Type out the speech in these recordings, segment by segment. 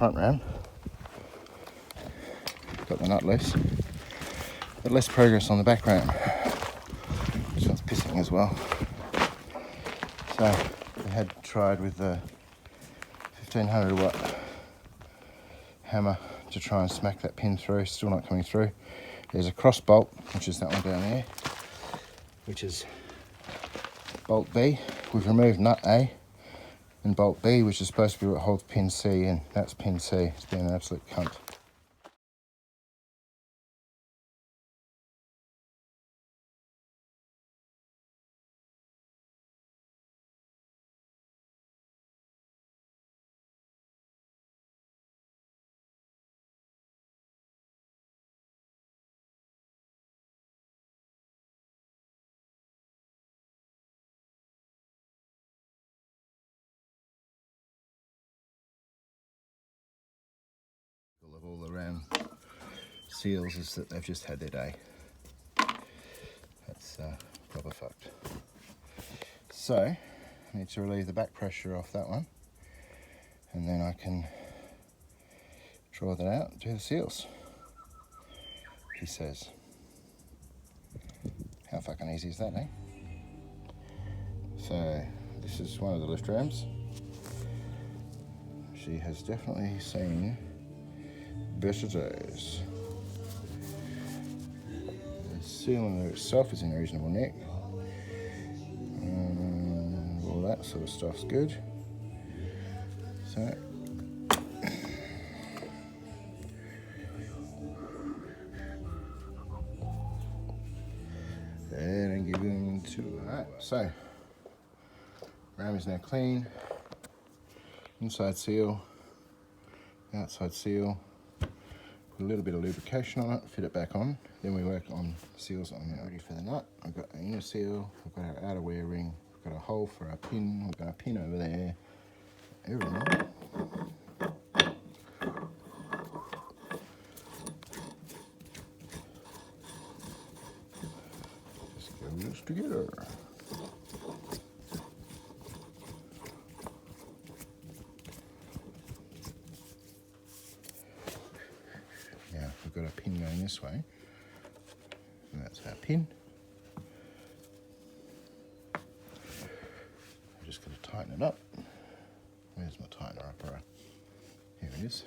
front ram. Got the nut loose, but less progress on the back ram. This one's pissing as well. So we had tried with the 1500 watt hammer to try and smack that pin through, still not coming through. There's a cross bolt, which is that one down there, which is bolt B. We've removed nut A and bolt B, which is supposed to be what holds pin C, and that's pin C. It's been an absolute cunt. Of all the ram seals is that they've just had their day. That's proper fucked. So I need to relieve the back pressure off that one, and then I can draw that out and do the seals, he says. How fucking easy is that, eh? So this is one of the lift rams. She has definitely seen better days. The cylinder itself is in a reasonable nick. All that sort of stuff's good. So and give them to alright. So ram is now clean. Inside seal, outside seal. A little bit of lubrication on it, fit it back on, then we work on seals on it. Ready for the nut. I've got an inner seal, I've got our outer wear ring, I've got a hole for our pin, we've got a pin over there, everything. Just go this together. We've got a pin going this way, and that's our pin. I'm just going to tighten it up. Where's my tightener upper? Here it is.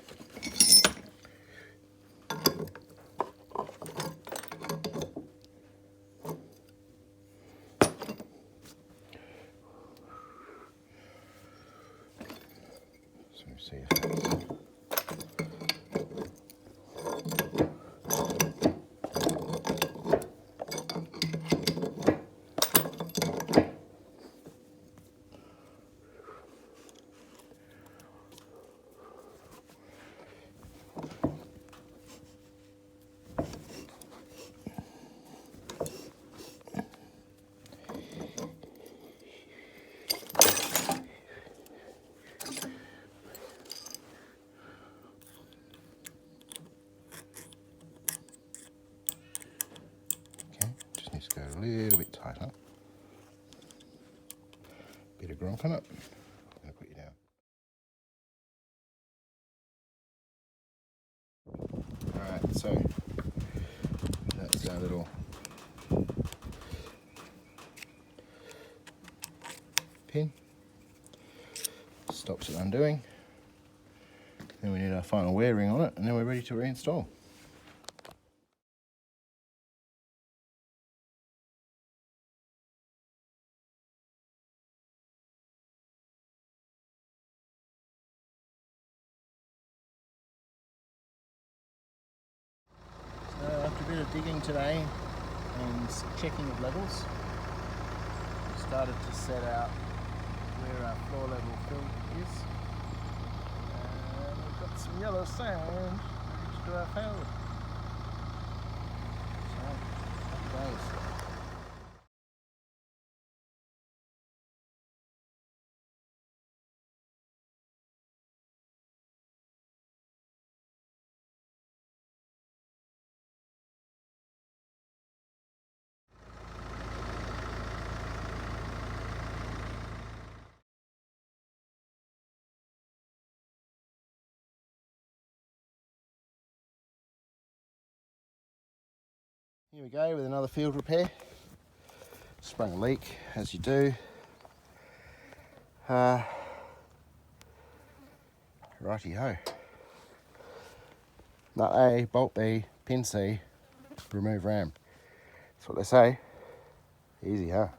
So we see if that's go a little bit tighter. Bit of gronk on it. I'm going to put you down. Alright, so that's our little pin. Stops it undoing. Then we need our final wear ring on it, and then we're ready to reinstall. After a bit of digging today and checking of levels, we started to set out where our floor level fill is, and we've got some yellow sand ready to do our fill. So, happy days. Here we go with another field repair. Sprung a leak, as you do. Righty-ho. Nut A, bolt B, pin C, remove ram. That's what they say. Easy, huh?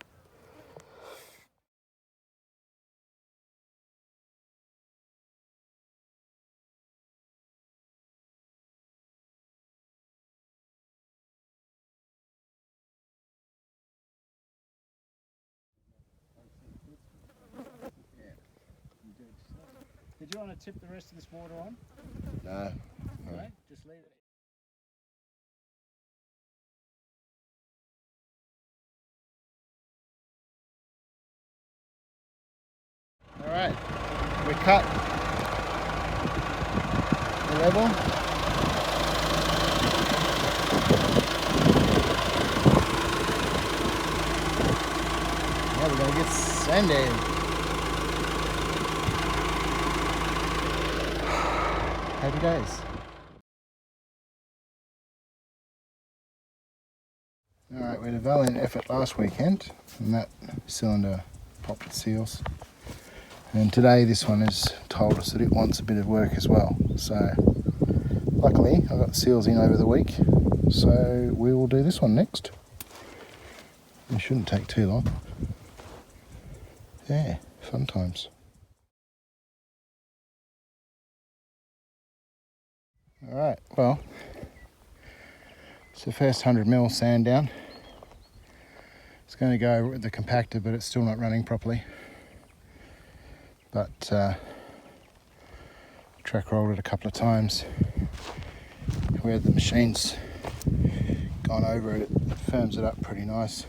Did you want to tip the rest of this water on? No. No, just leave it. Alright, we cut the level. Now we're going to get sanded. Happy days. Alright, we had a valiant effort last weekend and that cylinder popped its seals. And today this one has told us that it wants a bit of work as well. So luckily I got the seals in over the week, so we will do this one next. It shouldn't take too long. Yeah, fun times. Alright, well, it's the first 100mm sand down. It's going to go with the compactor, but it's still not running properly. But track rolled it a couple of times. Where the machine's gone over it, it firms it up pretty nice.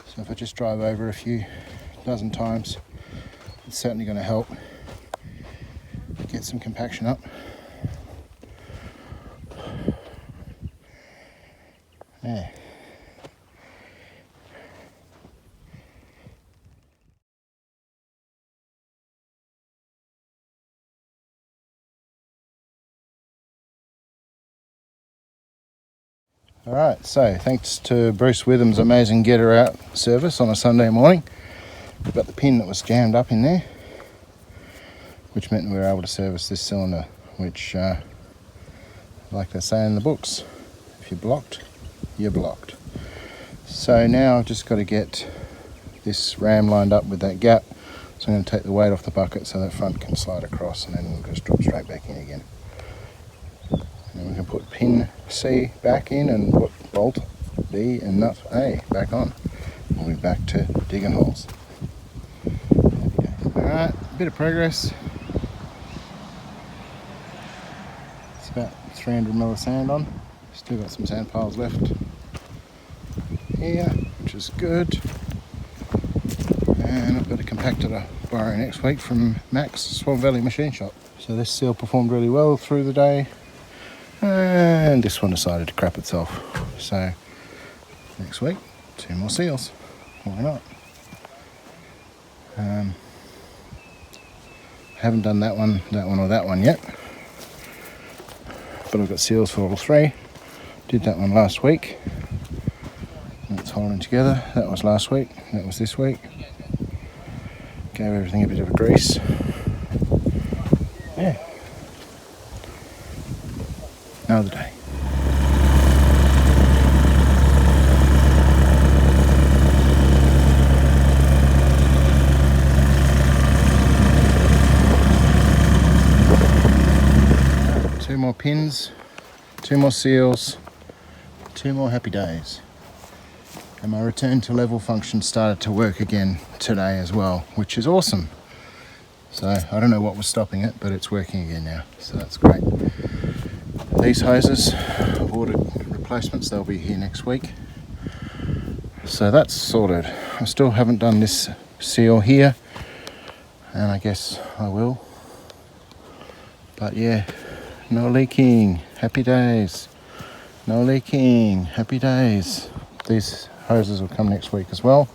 So if I just drive over a few dozen times, it's certainly going to help get some compaction up. Yeah. Alright, so thanks to Bruce Whitham's amazing get her out service on a Sunday morning, we got the pin that was jammed up in there, which meant we were able to service this cylinder, which like they say in the books, if you're blocked, you're blocked. So now I've just got to get this ram lined up with that gap, so I'm going to take the weight off the bucket so that front can slide across and then we'll just drop straight back in again. And we can put pin C back in and put bolt B and nut A back on. We'll be back to digging holes. Alright, a bit of progress. It's about 300mm of sand on. Still got some sand piles left here, which is good. And I've got a compactor to borrow next week from Max, Swan Valley Machine Shop. So this seal performed really well through the day. And this one decided to crap itself. So next week, 2 more seals. Why not? Haven't done that one, or that one yet. But I've got seals for all 3. Did that one last week. It's holding together. That was last week. That was this week. Gave everything a bit of a grease. Yeah. Another day. Two more pins, 2 more seals, 2 more happy days. And my return to level function started to work again today as well, which is awesome. So I don't know what was stopping it, but it's working again now, so that's great. These hoses, I've ordered replacements, they'll be here next week. So that's sorted. I still haven't done this seal here, and I guess I will. But yeah, no leaking, happy days. No leaking, happy days. These hoses will come next week as well.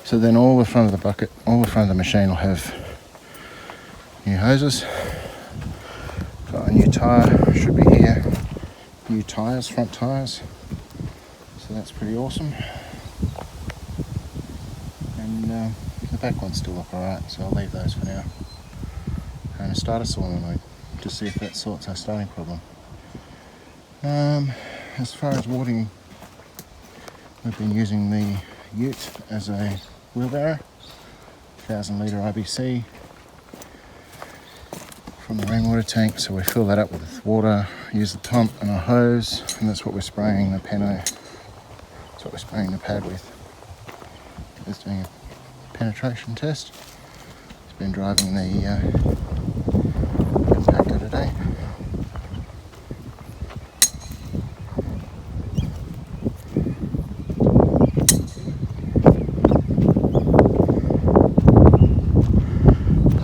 So then all the front of the bucket, all the front of the machine will have new hoses. Got a new tyre, should be here. New tyres, front tyres. So that's pretty awesome. And the back ones still look alright, so I'll leave those for now. And start a solenoid to see if that sorts our starting problem. As far as watering, we've been using the ute as a wheelbarrow, 1000 litre IBC from the rainwater tank. So we fill that up with water, use the pump and a hose, and that's what we're spraying the that's what we're spraying the pad with. It's doing a penetration test. It's been driving the compactor today.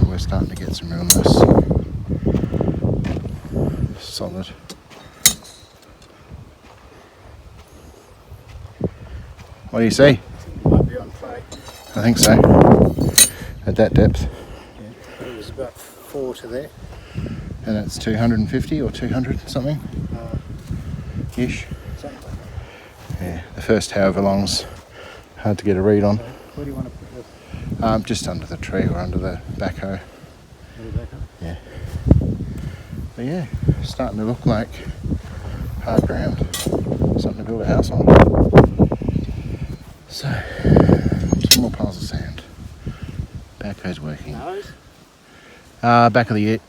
We're starting to get some real nice solid. What do you see? Might be on play. I think so. At that depth. Yeah, it was about 4 to there. And it's 250 or 200 something ish. Something like that. Yeah, the first however long's hard to get a read on. So, where do you want to put this? Just under the tree or under the backhoe. Yeah. But yeah, starting to look like hard ground. Something to build a house on. So, some more piles of sand. Backhoe's working. Nose? Back of the ute.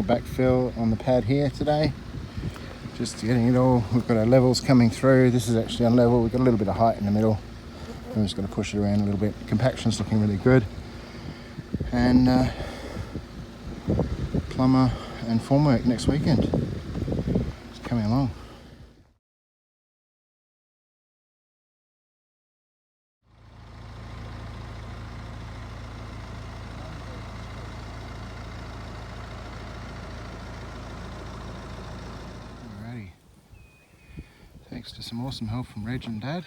backfill on the pad here today. Just getting it all, we've got our levels coming through. This is actually on level, we've got a little bit of height in the middle. I'm just going to push it around a little bit. Compaction's looking really good. And plumber and formwork next weekend. It's coming along. Alrighty. Thanks to some awesome help from Reg and Dad.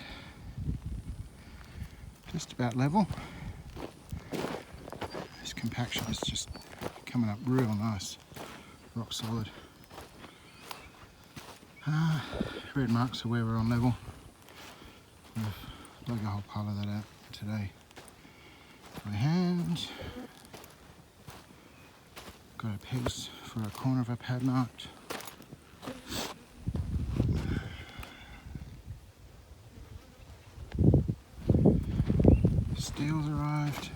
Just about level. This compaction is just coming up real nice. Rock solid. Red marks are where we're on level. We've dug a whole pile of that out today by hand. Got our pegs for a corner of our pad marked. Steel's arrived.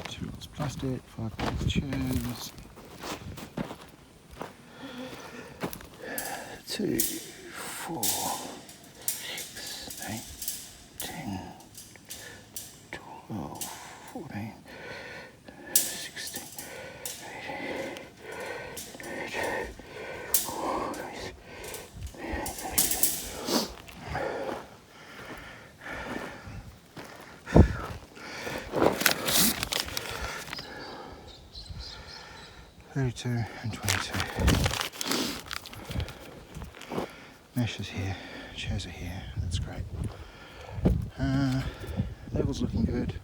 Two lots of plastic, 5 packs of chairs. 2, 4, 6, 8, 10, 12, 14, 16, 18, 32 and 22. Mesh is here, chairs are here, that's great. Level's looking good.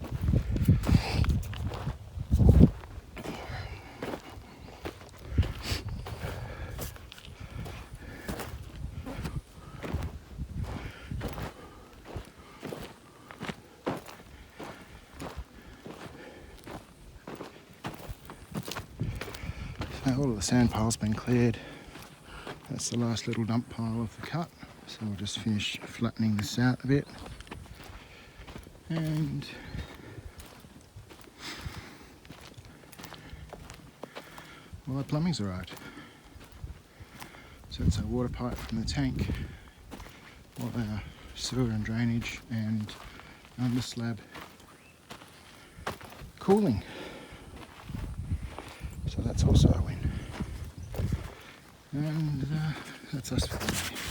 So all of the sand pile's been cleared. That's the last little dump pile of the cut. So we'll just finish flattening this out a bit. And well, our plumbing's arrived. So it's our water pipe from the tank, all our sewer and drainage, and under slab cooling. So that's also a win. And that's us for today.